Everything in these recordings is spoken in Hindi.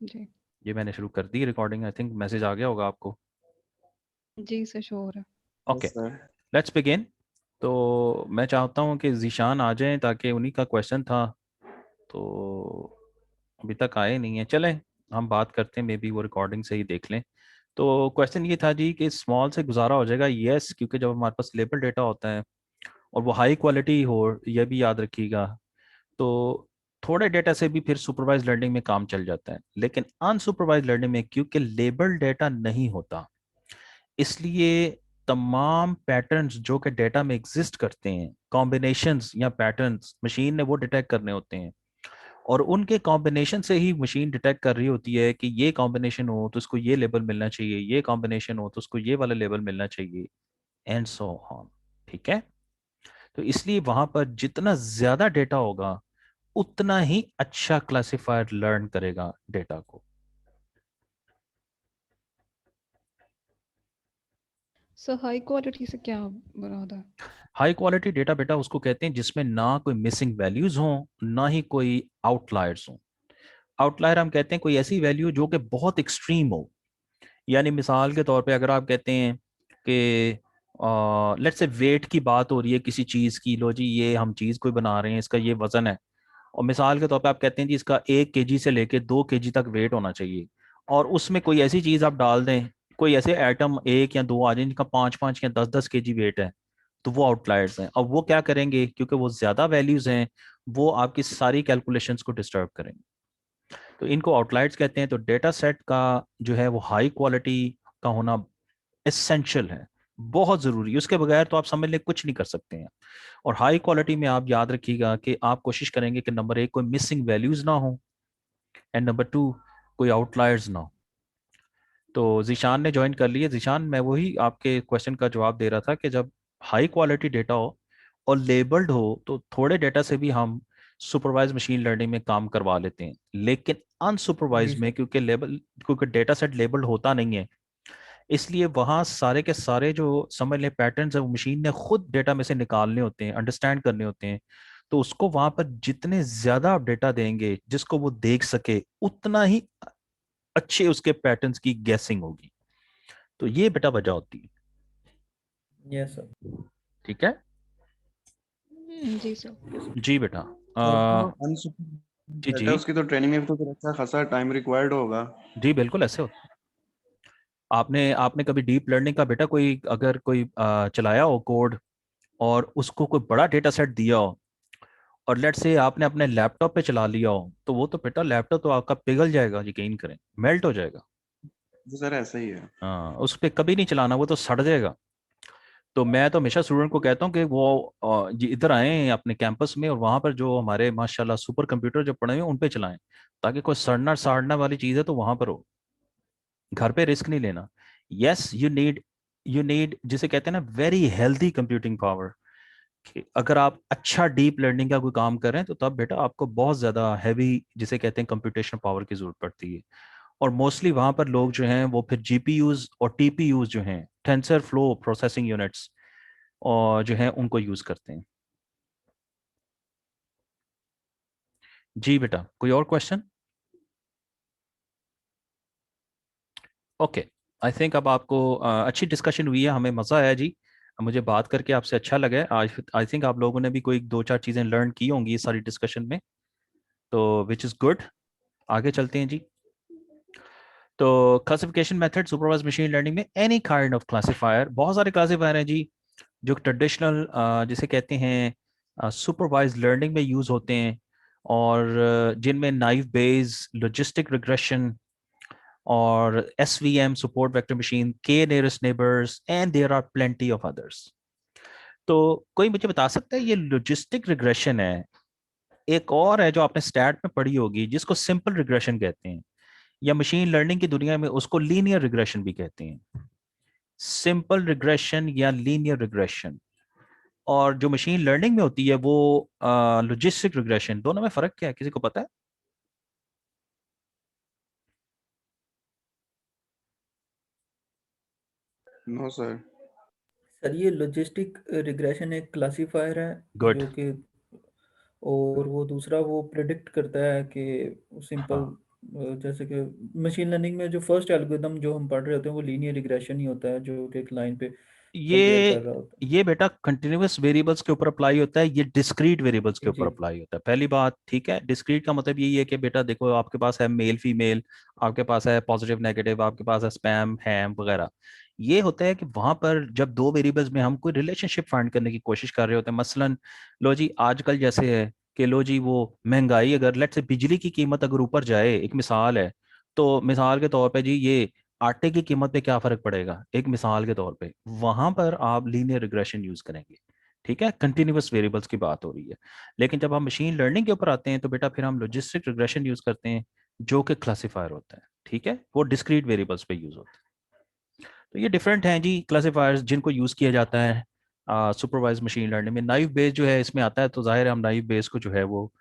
जी ये मैंने शुरू कर दी रिकॉर्डिंग, आई थिंक मैसेज आ गया होगा आपको। जी सर, शो हो रहा है। Okay, yes sir. Let's begin. तो मैं चाहता हूँ कि जीशान आ जाएं, ताकि उन्हीं का क्वेश्चन था, तो अभी तक आए नहीं है। चलें हम बात करते हैं, मे बी वो रिकॉर्डिंग से ही देख लें। तो क्वेश्चन ये था जी कि स्मॉल से गुजारा हो जाएगा, यस, क्योंकि जब हमारे पास लेबल डेटा होता है और वो हाई क्वालिटी हो, यह भी याद रखिएगा, तो थोड़े डेटा से भी फिर सुपरवाइज लर्निंग में काम चल जाता है। लेकिन अनसुपरवाइज लर्निंग में क्योंकि लेबल डेटा नहीं होता, इसलिए तमाम पैटर्न्स जो कि डेटा में एग्जिस्ट करते हैं, कॉम्बिनेशंस या पैटर्न्स, मशीन ने वो डिटेक्ट करने होते हैं। और उनके कॉम्बिनेशन से ही मशीन डिटेक्ट कर रही होती है कि ये कॉम्बिनेशन हो तो इसको ये लेबल मिलना चाहिए, ये कॉम्बिनेशन हो तो उसको ये वाला लेबल मिलना चाहिए, एंड सो ऑन। ठीक है, तो इसलिए वहां पर जितना ज्यादा डेटा होगा उतना ही अच्छा क्लासिफायर लर्न करेगा डेटा को। सर हाई क्वालिटी से क्या मुराद है? हाई क्वालिटी डेटा बेटा उसको कहते हैं जिसमें ना कोई मिसिंग वैल्यूज हो, ना ही कोई आउटलायर्स हो। आउटलायर हम कहते हैं कोई ऐसी वैल्यू जो कि बहुत एक्सट्रीम हो। यानी मिसाल के तौर पे अगर आप कहते हैं कि लेट्स से वेट की बात हो रही है किसी चीज़ की, लो जी ये हम चीज़ कोई बना रहे हैं, इसका ये वजन है, और मिसाल के तौर पे आप कहते हैं जी इसका 1 केजी से लेके 2 केजी तक वेट होना चाहिए, और उसमें कोई ऐसी चीज़ आप डाल दें, कोई ऐसे आइटम एक या दो आ जाए जिनका 5-5 या 10-10 केजी वेट है, तो वो आउटलायर्स हैं। अब वो क्या करेंगे, क्योंकि वो ज़्यादा वैल्यूज़ हैं, वो आपकी सारी कैलकुलेशंस को डिस्टर्ब करेंगे, तो इनको आउटलायर्स कहते हैं। तो डेटा सेट का जो है वो हाई क्वालिटी का होना एसेंशियल है, बहुत ज़रूरी है, उसके बगैर तो आप समझ लें कुछ नहीं कर सकते हैं। और हाई क्वालिटी में आप याद रखिएगा कि आप कोशिश करेंगे कि नंबर एक कोई मिसिंग वैल्यूज़ ना हो, एंड नंबर टू कोई आउटलायर्स ना हो। तो जीशान ने ज्वाइन कर लिया। जीशान, मैं वही आपके क्वेश्चन का जवाब दे रहा था कि जब हाई क्वालिटी डेटा हो और लेबल्ड हो तो थोड़े डेटा से भी हम सुपरवाइज मशीन लर्निंग में काम करवा लेते हैं। लेकिन जी अनसुपरवाइज में सर। क्योंकि डेटा सेट लेबल्ड होता नहीं है, इसलिए वहाँ सारे के सारे जो समझ लें पैटर्न्स है वो मशीन ने खुद डेटा में से निकालने होते हैं, अंडरस्टैंड करने होते हैं। तो उसको वहाँ पर जितने ज़्यादा आप डेटा देंगे जिसको वो देख सके, उतना ही अच्छे उसके पैटर्न्स की गैसिंग होगी। तो ये बेटा वजह होती है। Yes sir. ठीक है जी सर। जी बेटा। और आ, जो अनसुपर जी रहता जी है उसकी तो ट्रेनिंग में भी तो फिर अच्छा खासा टाइम रिक्वायर्ड होगा। जी, बिल्कुल ऐसे होता है। आपने आपने कभी डीप लर्निंग का बेटा कोई अगर कोई चलाया हो कोड, और उसको कोई बड़ा डेटा सेट दिया हो, और लेट से आपने अपने लैपटॉप पे चला लिया हो, तो वो तो बेटा लैपटॉप तो आपका पिघल जाएगा, यकीन करें, मेल्ट हो जाएगा। जी सर, ऐसा ही है। हाँ, उस पर कभी नहीं चलाना, वो तो सड़ जाएगा। तो मैं तो हमेशा स्टूडेंट को कहता हूँ कि वो ये इधर आए अपने कैंपस में, और वहाँ पर जो हमारे माशाल्लाह सुपर कंप्यूटर जो पड़े हुए हैं उन पे चलाएं, ताकि कोई सड़ना साड़ना वाली चीज़ है तो वहाँ पर हो। घर पे रिस्क नहीं लेना। यस, यू नीड जिसे कहते हैं ना वेरी हेल्दी कंप्यूटिंग पावर, कि अगर आप अच्छा डीप लर्निंग का कोई काम कर रहे हैं तो तब बेटा आपको बहुत ज़्यादा हैवी जिसे कहते हैं कंप्यूटेशनल पावर की ज़रूरत पड़ती है। और मोस्टली वहाँ पर लोग जो हैं वो फिर जीपीयूज और टीपीयूज जो हैं, टेंसर फ्लो प्रोसेसिंग यूनिट्स, और जो हैं उनको यूज़ करते हैं। जी बेटा, कोई और क्वेश्चन? ओके, आई थिंक अब आपको अच्छी डिस्कशन हुई है, हमें मज़ा आया जी। मुझे बात करके आपसे अच्छा लगा। आज आई थिंक आप लोगों ने भी कोई दो चार चीज़ें लर्न की होंगी इस सारी डिस्कशन में, तो विच इज़ गुड। आगे चलते हैं जी। तो classification method supervised machine learning में एनी काइंड ऑफ क्लासिफायर, बहुत सारे क्लासिफायर हैं जी जो ट्रेडिशनल जिसे कहते हैं सुपरवाइज्ड लर्निंग में यूज़ होते हैं, और जिनमें नाइव बेस, लॉजिस्टिक रिग्रेशन, और SVM support vector machine, K nearest neighbours, and there are plenty of others. तो कोई मुझे बता सकता है ये लॉजिस्टिक रिग्रेशन है, एक और है जो आपने स्टैट में पढ़ी होगी जिसको सिंपल रिग्रेशन कहते हैं, या मशीन लर्निंग की दुनिया में उसको लीनियर रिग्रेशन भी कहते हैं। सिंपल रिग्रेशन या लीनियर रिग्रेशन, और जो मशीन लर्निंग में होती है वो लॉजिस्टिक रिग्रेशन, दोनों में फर्क क्या है, किसी को पता है? No sir. सर ये लॉजिस्टिक रिग्रेशन एक क्लासिफायर है गुड। जो कि, और वो दूसरा वो प्रिडिक्ट करता है कि सिंपल हाँ जैसे कि मशीन लर्निंग में जो फर्स्ट एल्गोरिदम जो हम पढ़ रहे होते हैं वो लीनियर रिग्रेशन ही होता है, जो कि एक लाइन पे कंपेयर कर ये रहा होता ये बेटा कंटिन्यूअस वेरिएबल्स के ऊपर अप्लाई होता है, ये डिस्क्रीट वेरिएबल्स के है। ऊपर जी। अप्लाई होता है। पहली बात, ठीक है, डिस्क्रीट का मतलब यही है कि बेटा देखो, आपके पास है मेल फीमेल, आपके पास है पॉजिटिव नेगेटिव, आपके पास है स्पैम हैम वगैरह। ये होता है कि वहां पर जब दो वेरिएबल्स में हम कोई रिलेशनशिप फाइंड करने की कोशिश कर रहे होते हैं, मसलन लो जी आजकल जैसे है कि लो जी वो महंगाई, अगर लेट से बिजली की कीमत अगर ऊपर जाए, एक मिसाल है, तो मिसाल के तौर पे जी ये आटे की कीमत पे क्या फर्क पड़ेगा, एक मिसाल के तौर पे, वहां पर आप लीनियर रिग्रेशन यूज करेंगे। ठीक है, कंटिन्यूअस वेरिएबल्स की बात हो रही है। लेकिन जब हम मशीन लर्निंग के ऊपर आते हैं तो बेटा फिर हम लॉजिस्टिक रिग्रेशन यूज करते हैं, जो कि क्लासिफायर होता है। ठीक है, वो डिस्क्रीट वेरिएबल्स पे यूज होता है। तो ये डिफरेंट हैं जी क्लासिफायर्स जिनको यूज किया जाता है सुपरवाइज मशीन लर्निंग में। नाइव बेस जो है इसमें आता है, तो जाहिर है हम नाइव बेस को जो है वो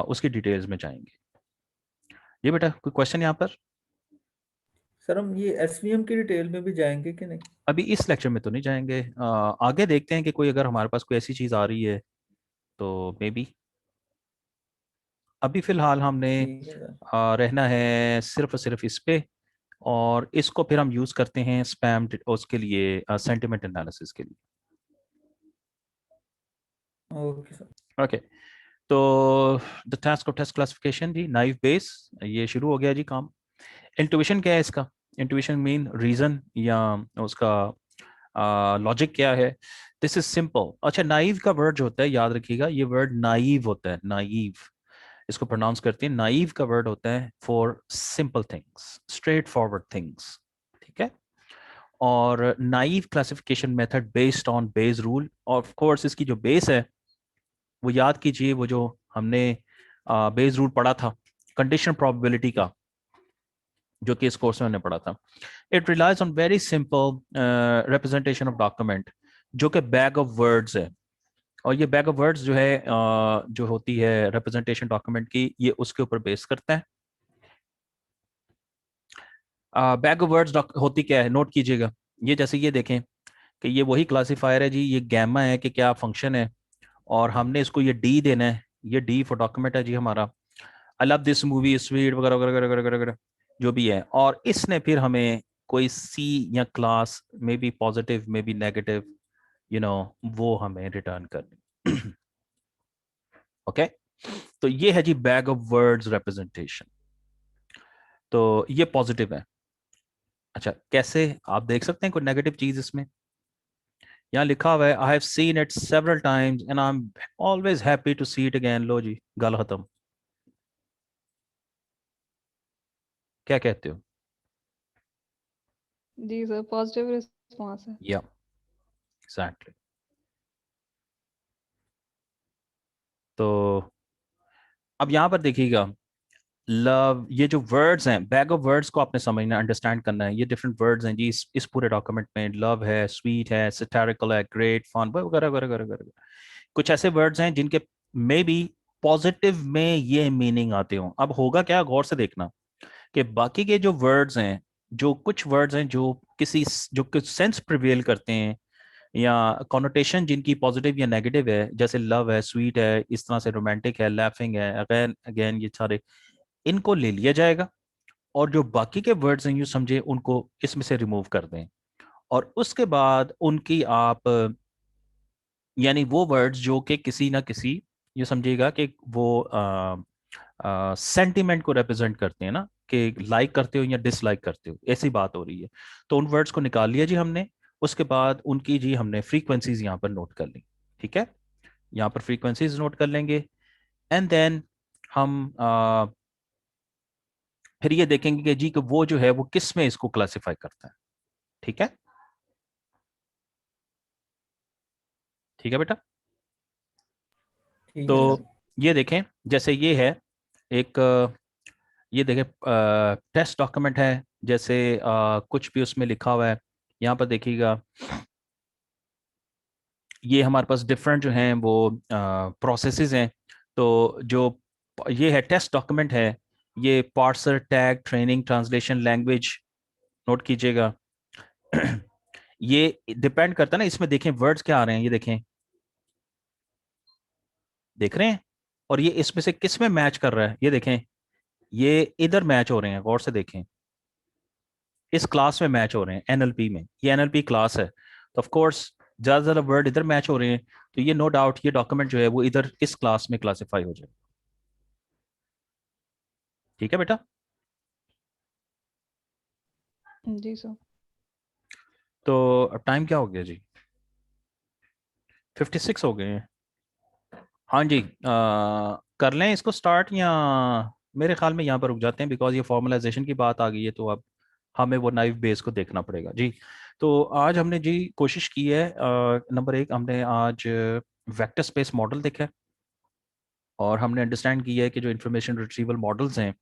उसकी डिटेल्स में जाएंगे। ये बेटा कोई क्वेश्चन यहाँ पर? सर हम ये एसवीएम की डिटेल में भी जाएंगे कि नहीं? अभी इस लेक्चर में तो नहीं जाएंगे, आगे देखते हैं कि कोई अगर हमारे पास कोई ऐसी चीज़ आ रही है तो मे बी। अभी फिलहाल हमने ठीक है सर। रहना है सिर्फ और सिर्फ इस पे, और इसको फिर हम यूज़ करते हैं स्पैम उसके लिए, सेंटिमेंट एनालिसिस के लिए। Okay sir. ओके, तो the task of test classification जी, नाइव बेस, ये शुरू हो गया जी काम। इंट्यूशन क्या है इसका? इंट्यूशन मीन रीजन या उसका लॉजिक क्या है? This is simple. अच्छा, नाइव का वर्ड जो होता है, याद रखिएगा, ये वर्ड नाइव होता है, नाइव इसको प्रोनाउंस करते हैं। नाइव का वर्ड होता है for simple things, straight forward things. ठीक है, और naive classification method based on base rule. Of course इसकी जो बेस है वो याद कीजिए, वो जो हमने बेस रूल पढ़ा था कंडीशन प्रोबेबिलिटी का, जो कि इस कोर्स में हमने पढ़ा था। It relies on very simple representation of document, जो कि बैग ऑफ वर्ड्स है। और ये बैग ऑफ वर्ड्स जो है जो होती है रिप्रेजेंटेशन डॉक्यूमेंट की, ये उसके ऊपर बेस करता है। बैग ऑफ वर्ड्स होती क्या है, नोट कीजिएगा। ये जैसे ये देखें कि ये वही क्लासिफायर है जी, ये गैमा है कि क्या फंक्शन है, और हमने इसको ये डी देना है। ये डी फॉर डॉक्यूमेंट है जी हमारा। I love this movie sweet वगैरह वगैरह वगैरह वगैरह वगैरह, जो भी है। और इसने फिर हमें कोई सी या class, may be positive may be negative, वो हमें रिटर्न करनी। ओके, तो ये है जी बैग ऑफ वर्ड्स रिप्रेजेंटेशन। तो ये पॉजिटिव है। अच्छा, कैसे आप देख सकते हैं कोई नेगेटिव चीज इसमें? यहाँ लिखा हुआ है I have seen it several times and I am always happy to see it again. लो जी, गल खत्म। क्या कहते हो? जी सर, पॉजिटिव रिस्पॉन्स है। या एग्जैक्टली। तो अब यहाँ पर देखिएगा, लव, ये जो वर्ड्स हैं, बैग ऑफ वर्ड्स को आपने समझना, अंडरस्टैंड करना है। ये डिफरेंट वर्ड्स हैं जी इस पूरे डॉक्यूमेंट में। लव है, स्वीट है, सैटिरिकल है, ग्रेट, फन वगैरह वगैरह वगैरह वगैरह। कुछ ऐसे वर्ड्स हैं जिनके मे बी पॉजिटिव में ये मीनिंग आते हो। अब होगा क्या, गौर से देखना कि बाकी के जो वर्ड्स हैं, जो कुछ वर्ड्स हैं जो किसी, जो कुछ सेंस प्रिवेल करते हैं, या कॉनोटेशन जिनकी पॉजिटिव या नेगेटिव है, जैसे लव है, स्वीट है, इस तरह से रोमांटिक है, लाफिंग है, अगेन अगेन, ये सारे इनको ले लिया जाएगा। और जो बाकी के वर्ड्स हैं, यूँ समझे, उनको इसमें से रिमूव कर दें। और उसके बाद उनकी आप, यानी वो वर्ड्स जो कि किसी ना किसी, ये समझिएगा कि वो सेंटिमेंट को रिप्रेजेंट करते हैं ना, कि लाइक करते हो या डिसलाइक करते हो, ऐसी बात हो रही है। तो उन वर्ड्स को निकाल लिया जी हमने। उसके बाद उनकी जी हमने फ्रीक्वेंसीज यहाँ पर नोट कर ली। ठीक है, यहाँ पर फ्रीक्वेंसीज नोट कर लेंगे। एंड देन हम फिर ये देखेंगे कि जी कि वो जो है वो किस में इसको क्लासिफाई करता है। ठीक है, ठीक है बेटा। ठीक है तो सर। ये देखें, जैसे ये है एक, ये देखें टेस्ट डॉक्यूमेंट है, जैसे कुछ भी उसमें लिखा हुआ है। यहाँ पर देखिएगा, ये हमारे पास डिफरेंट जो हैं वो प्रोसेसेस हैं। तो जो ये है टेस्ट डॉक्यूमेंट है, ये parser, tag, training, translation, language, note कीजिएगा। ये डिपेंड करता है ना, इसमें देखें वर्ड्स क्या आ रहे हैं, ये देखें, देख रहे हैं? और ये इसमें से किस में मैच कर रहा है, ये देखें, ये इधर मैच हो रहे हैं, गौर से देखें, इस क्लास में मैच हो रहे हैं, एनएलपी में, ये एनएलपी क्लास है, तो ऑफ कोर्स ज्यादा ज्यादा वर्ड इधर मैच हो रहे हैं, तो ये नो डाउट ये डॉक्यूमेंट जो है वो इधर इस क्लास में क्लासिफाई हो जाए। ठीक है बेटा? जी सर। तो अब टाइम क्या हो गया जी? 56 हो गए हैं। हाँ जी, कर लें इसको स्टार्ट, या मेरे ख्याल में यहाँ पर रुक जाते हैं, बिकॉज ये फॉर्मलाइजेशन की बात आ गई है, तो अब हमें वो नाइव बेस को देखना पड़ेगा जी। तो आज हमने जी कोशिश की है, नंबर एक हमने आज वेक्टर स्पेस मॉडल देखा है, और हमने अंडरस्टैंड किया है कि जो इंफॉर्मेशन रिट्रीवल मॉडल्स हैं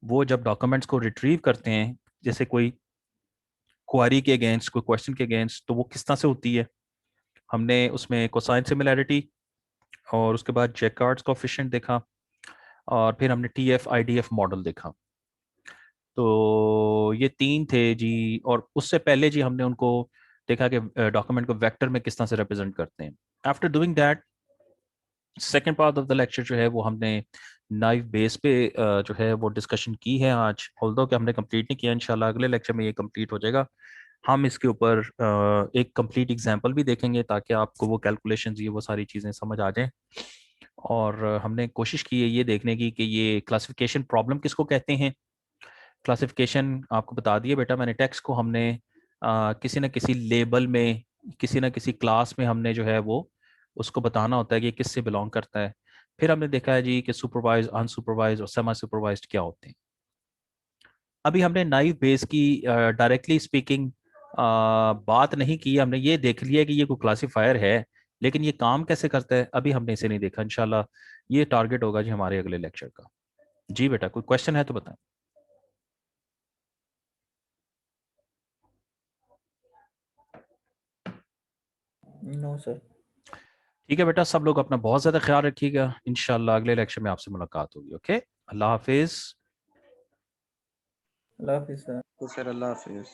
वो जब डॉक्यूमेंट्स को रिट्रीव करते हैं, जैसे कोई क्वारी के अगेंस्ट, कोई क्वेश्चन के अगेंस्ट, तो वो किस तरह से होती है। हमने उसमें कोसाइन सिमिलैरिटी और उसके बाद जैकार्ड्स कोएफिशिएंट देखा, और फिर हमने टीएफ आईडीएफ मॉडल देखा। तो ये तीन थे जी, और उससे पहले जी हमने उनको देखा कि डॉक्यूमेंट को वेक्टर में किस तरह से रिप्रेजेंट करते हैं। After doing that, second part of the lecture जो है वो हमने नाइव बेस पे जो है वो डिस्कशन की है आज, ऑल्दो कि हमने कंप्लीट नहीं किया, इंशाल्लाह अगले लेक्चर में ये कंप्लीट हो जाएगा। हम इसके ऊपर एक कंप्लीट एग्जांपल भी देखेंगे, ताकि आपको वो कैलकुलेशंस, ये वो सारी चीज़ें समझ आ जाएं। और हमने कोशिश की है ये देखने की कि ये क्लासिफिकेशन प्रॉब्लम किसको कहते हैं। क्लासिफिकेशन आपको बता दिया बेटा मैंने, टेक्स्ट को हमने किसी न किसी लेबल में, किसी न किसी क्लास में हमने जो है वो उसको बताना होता है कि किस से बिलोंग करता है। फिर हमने देखा है जी कि सुपरवाइज, अनसुपरवाइज और सेमी सुपरवाइज्ड क्या होते हैं। अभी हमने नाइव बेस की डायरेक्टली स्पीकिंग बात नहीं की, हमने ये देख लिया कि ये कोई क्लासिफायर है, लेकिन ये काम कैसे करता है अभी हमने इसे नहीं देखा। इंशाल्लाह ये टारगेट होगा जी हमारे अगले लेक्चर का। जी बेटा, कोई क्वेश्चन है तो बताएं। No sir. ठीक है बेटा, सब लोग अपना बहुत ज़्यादा ख्याल रखिएगा, इंशाल्लाह अगले लेक्चर में आपसे मुलाकात होगी। ओके, अल्लाह हाफिज़। अल्लाह हाफिज़ सर। तो सर अल्लाह हाफिज।